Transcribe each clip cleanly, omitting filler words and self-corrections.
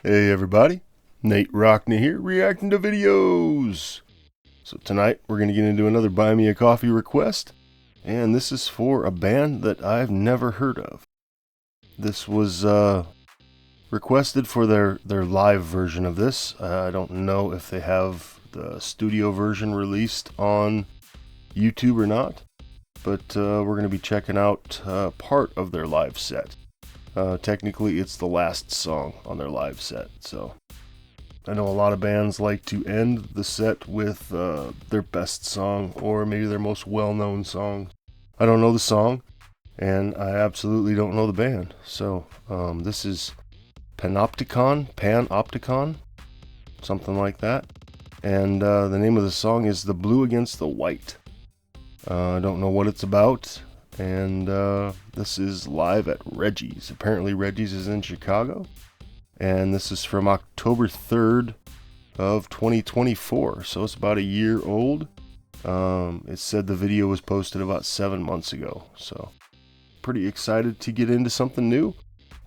Hey everybody, Nate Rockne here, reacting to videos. So tonight we're going to get into another Buy Me a Coffee request, and this is for a band that I've never heard of. This was requested for their live version of this. I don't know if they have the studio version released on YouTube or not, but we're going to be checking out part of their live set. Technically, it's the last song on their live set, so I know a lot of bands like to end the set with their best song or maybe their most well-known song. I don't know the song, and I absolutely don't know the band. So this is Panopticon, something like that. And the name of the song is The Blue Against the White. I don't know what it's about. And this is live at Reggie's. Apparently Reggie's is in Chicago. And this is from October 3rd of 2024. So it's about a year old. It said the video was posted about 7 months ago. So pretty excited to get into something new.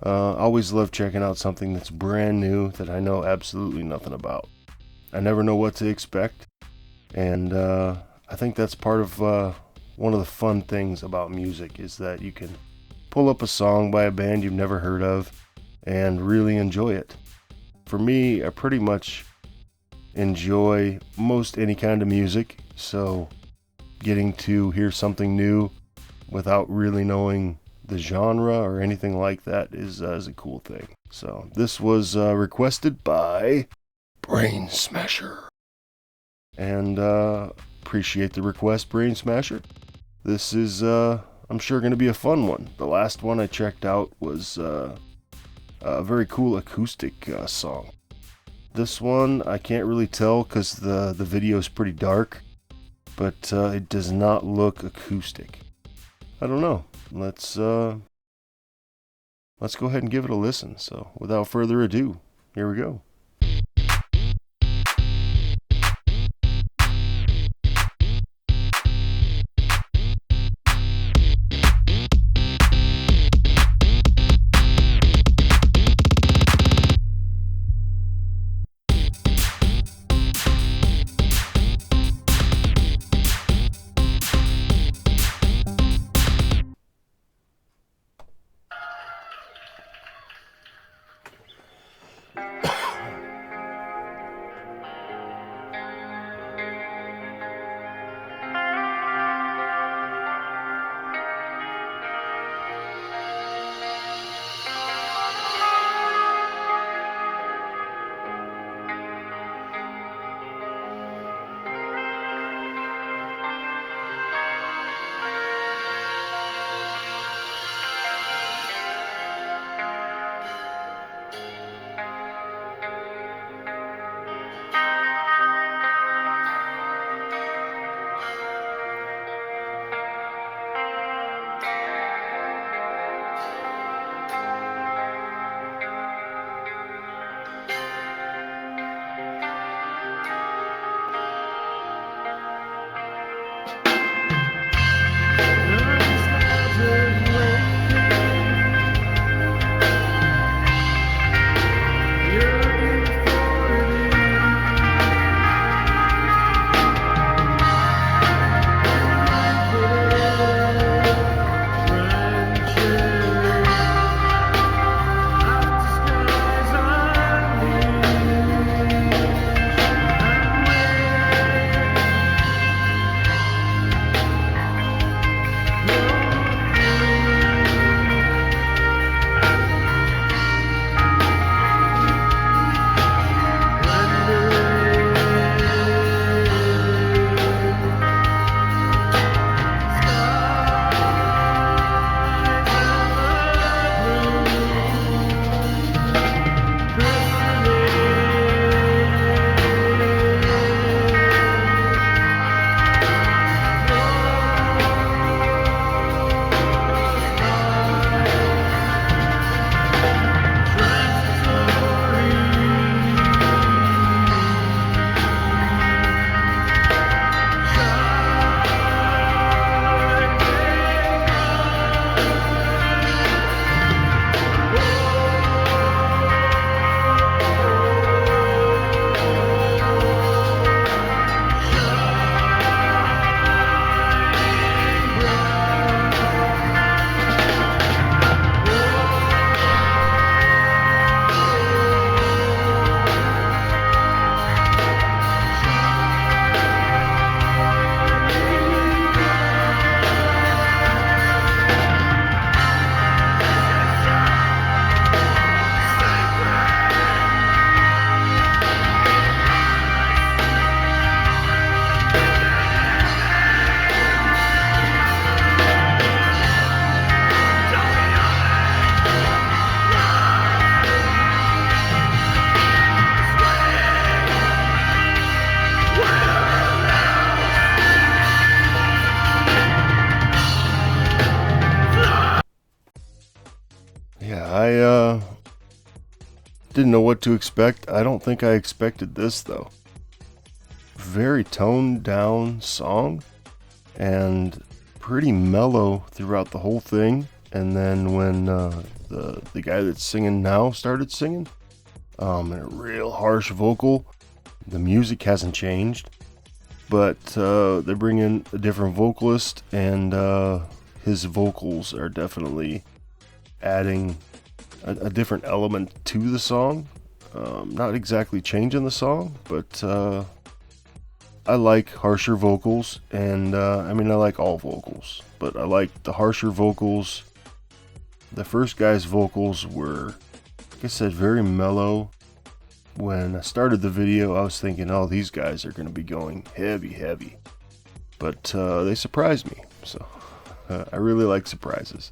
Always love checking out something that's brand new that I know absolutely nothing about. I never know what to expect. And I think that's part of one of the fun things about music is that you can pull up a song by a band you've never heard of and really enjoy it. For me, I pretty much enjoy most any kind of music, so getting to hear something new without really knowing the genre or anything like that is a cool thing. So this was requested by Brainsmasher. And appreciate the request, Brainsmasher. This is, I'm sure, going to be a fun one. The last one I checked out was a very cool acoustic song. This one, I can't really tell because the video is pretty dark, but it does not look acoustic. I don't know. Let's go ahead and give it a listen. So, without further ado, here we go. Didn't know what to expect. I don't think I expected this though. Very toned down song and pretty mellow throughout the whole thing. And then when the guy that's singing now started singing, and a real harsh vocal, the music hasn't changed, but they bring in a different vocalist, and his vocals are definitely adding a different element to the song. Not exactly changing the song, but I like harsher vocals, and I like all vocals, but I like the harsher vocals. The first guy's vocals were, like I said, very mellow. When I started the video, I was thinking, oh, these guys are going to be going heavy. But they surprised me, so I really like surprises.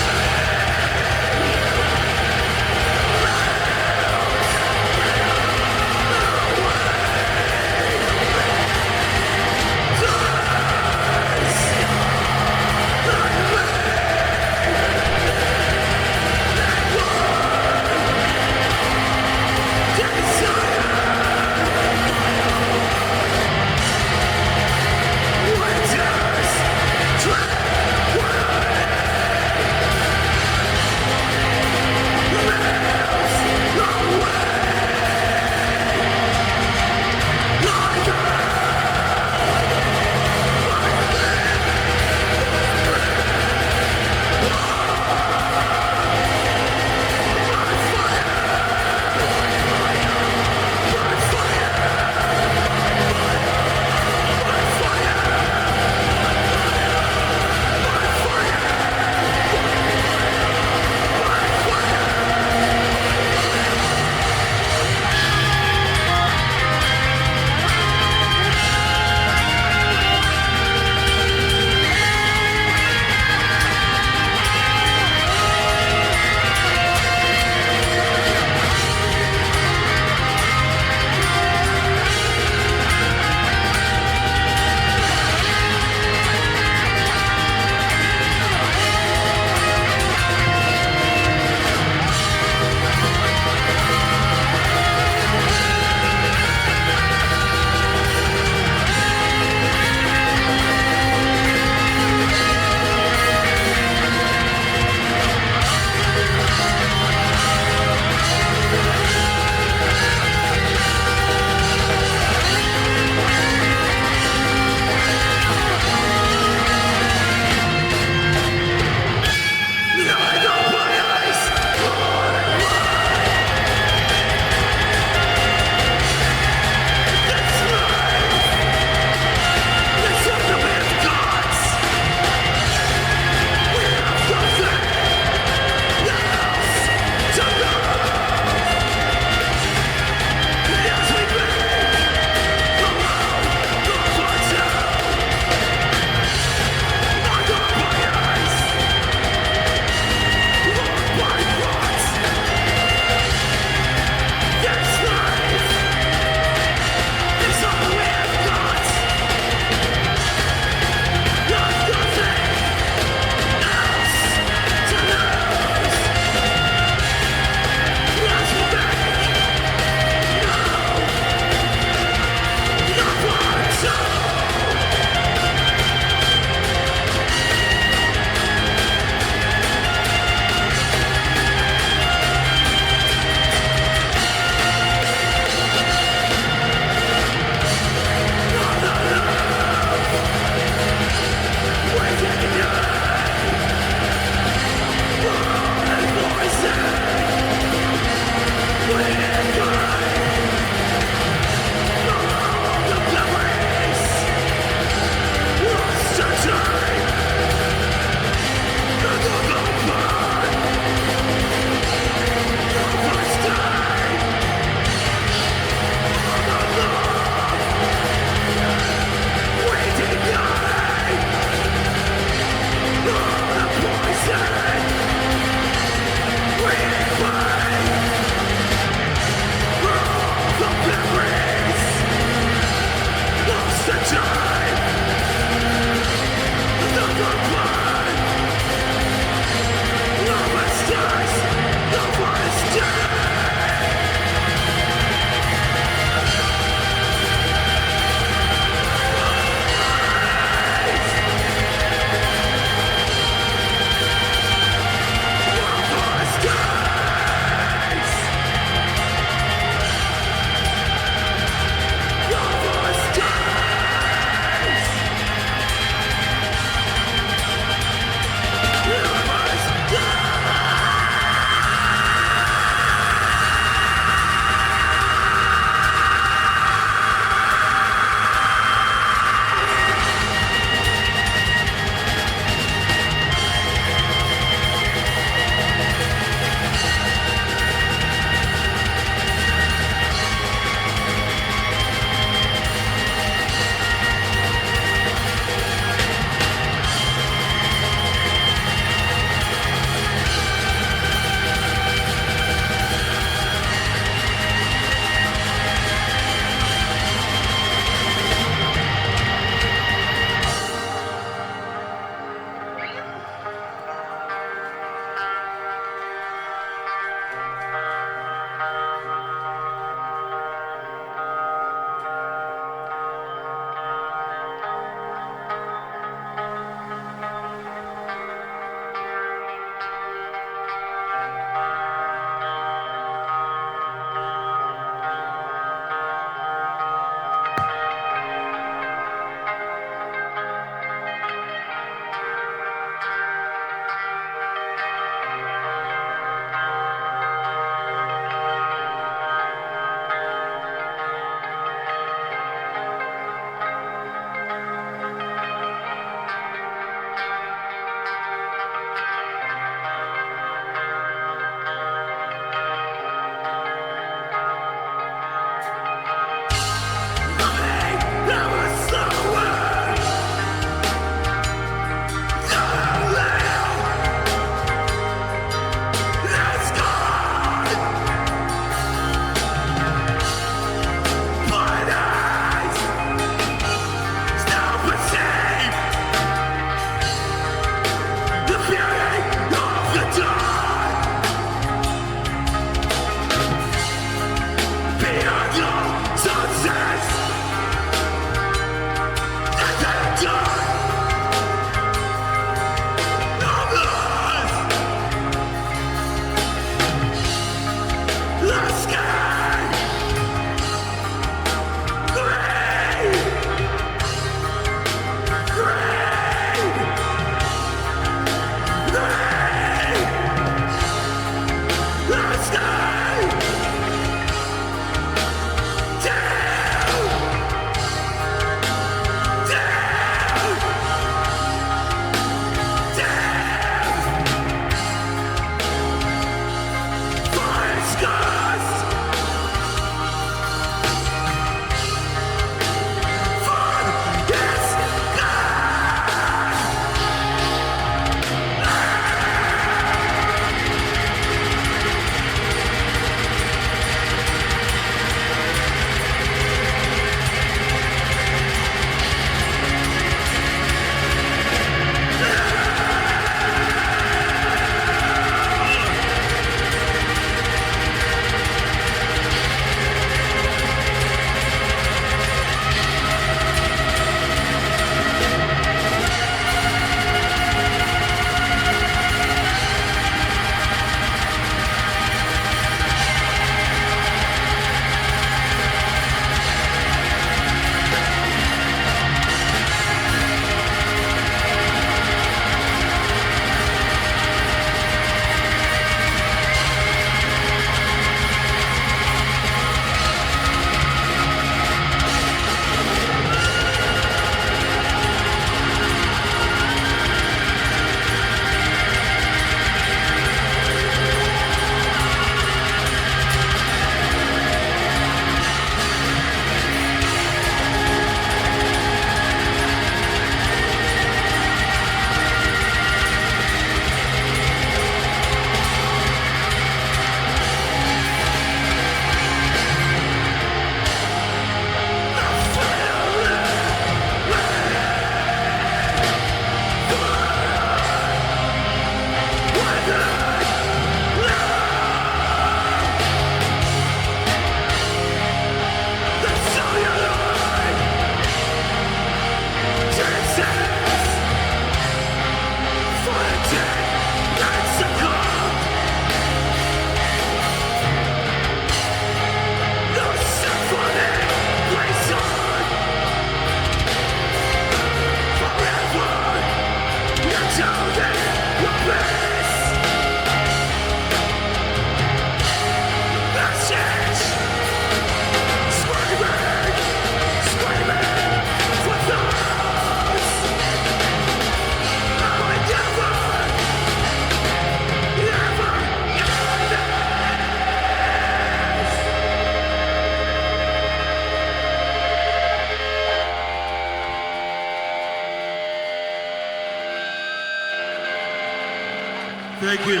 Thank you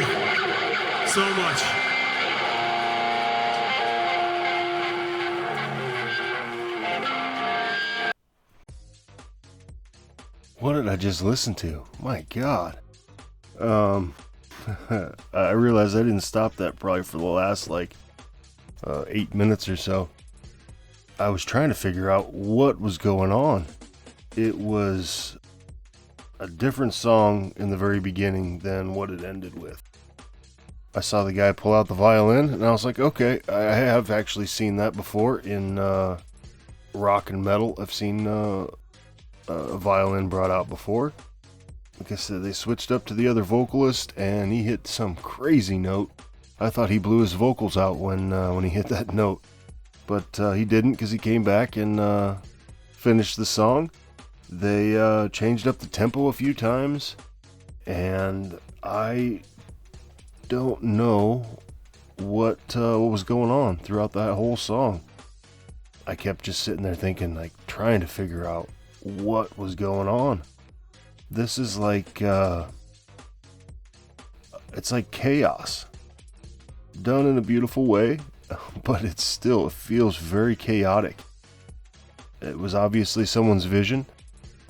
so much. What did I just listen to? My God. I realized I didn't stop that probably for the last 8 minutes or so. I was trying to figure out what was going on. It was a different song in the very beginning than what it ended with. I saw the guy pull out the violin, and I was like, okay, I have actually seen that before in rock and metal. I've seen a violin brought out before. Like I said, they switched up to the other vocalist, and he hit some crazy note. I thought he blew his vocals out when he hit that note, but he didn't, because he came back and finished the song. They changed up the tempo a few times, and I don't know what was going on throughout that whole song. I kept just sitting there thinking, trying to figure out what was going on. This is it's like chaos done in a beautiful way, but it feels very chaotic. It was obviously someone's vision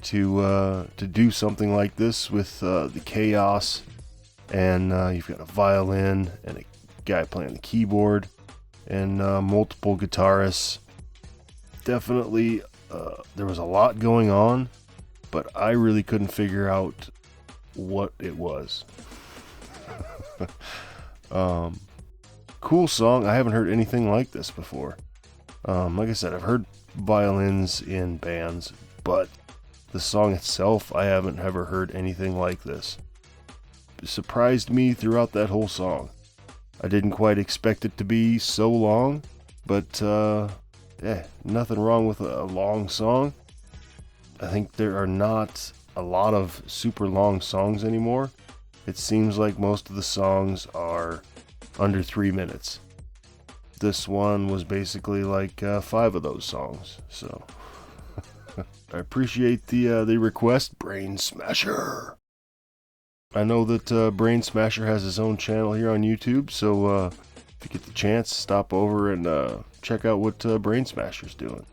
to do something like this with the chaos, and you've got a violin and a guy playing the keyboard and multiple guitarists. Definitely there was a lot going on, but I really couldn't figure out what it was. Cool song. I haven't heard anything like this before. Like I said, I've heard violins in bands, but the song itself, I haven't ever heard anything like this. It surprised me throughout that whole song. I didn't quite expect it to be so long, but nothing wrong with a long song. I think there are not a lot of super long songs anymore. It seems like most of the songs are under 3 minutes. This one was basically 5 of those songs, so I appreciate the request, Brainsmasher. I know that Brainsmasher has his own channel here on YouTube, so if you get the chance, stop over and check out what Brainsmasher's doing.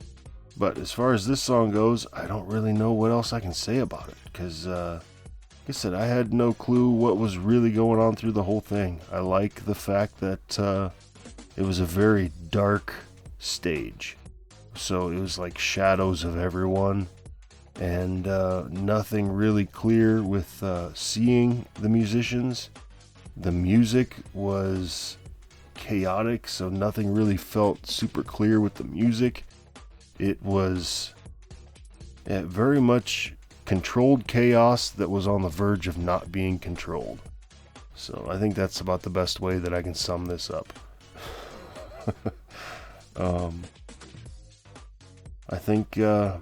But as far as this song goes, I don't really know what else I can say about it, because like I said, I had no clue what was really going on through the whole thing. I like the fact that it was a very dark stage, so it was like shadows of everyone, and nothing really clear with seeing the musicians. The music was chaotic, so nothing really felt super clear with the music. It was very much controlled chaos that was on the verge of not being controlled. So I think that's about the best way that I can sum this up. I think that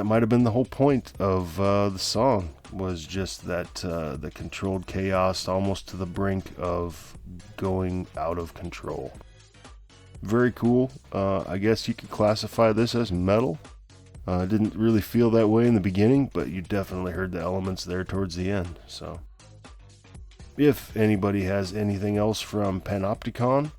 might have been the whole point of the song, was just that the controlled chaos almost to the brink of going out of control. Very cool. I guess you could classify this as metal. Didn't really feel that way in the beginning, but you definitely heard the elements there towards the end. So, if anybody has anything else from Panopticon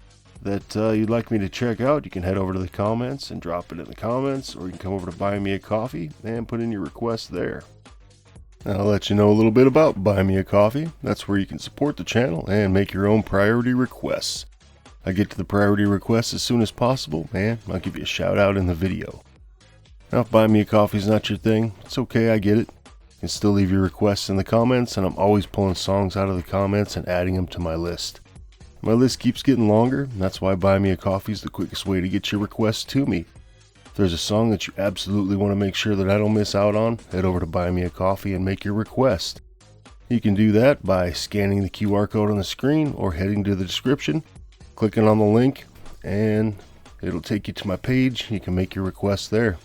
that you'd like me to check out, you can head over to the comments and drop it in the comments, or you can come over to Buy Me a Coffee and put in your request there. I'll let you know a little bit about Buy Me a Coffee. That's where you can support the channel and make your own priority requests. I get to the priority requests as soon as possible, and I'll give you a shout out in the video. Now, if Buy Me a Coffee is not your thing, it's okay, I get it. You can still leave your requests in the comments, and I'm always pulling songs out of the comments and adding them to my list. My list keeps getting longer, and that's why Buy Me a Coffee is the quickest way to get your requests to me. If there's a song that you absolutely want to make sure that I don't miss out on, head over to Buy Me a Coffee and make your request. You can do that by scanning the QR code on the screen or heading to the description, clicking on the link, and it'll take you to my page. You can make your request there.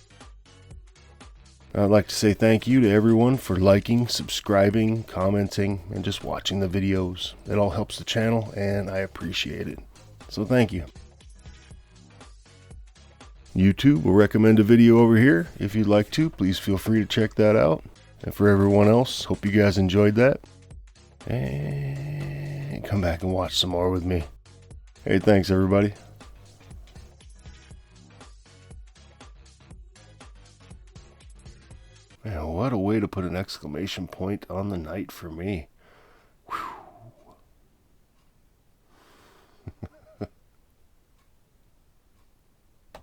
I'd like to say thank you to everyone for liking, subscribing, commenting, and just watching the videos. It all helps the channel, and I appreciate it. So thank you. YouTube will recommend a video over here. If you'd like to, please feel free to check that out. And for everyone else, hope you guys enjoyed that. And come back and watch some more with me. Hey, thanks everybody. Man, what a way to put an exclamation point on the night for me.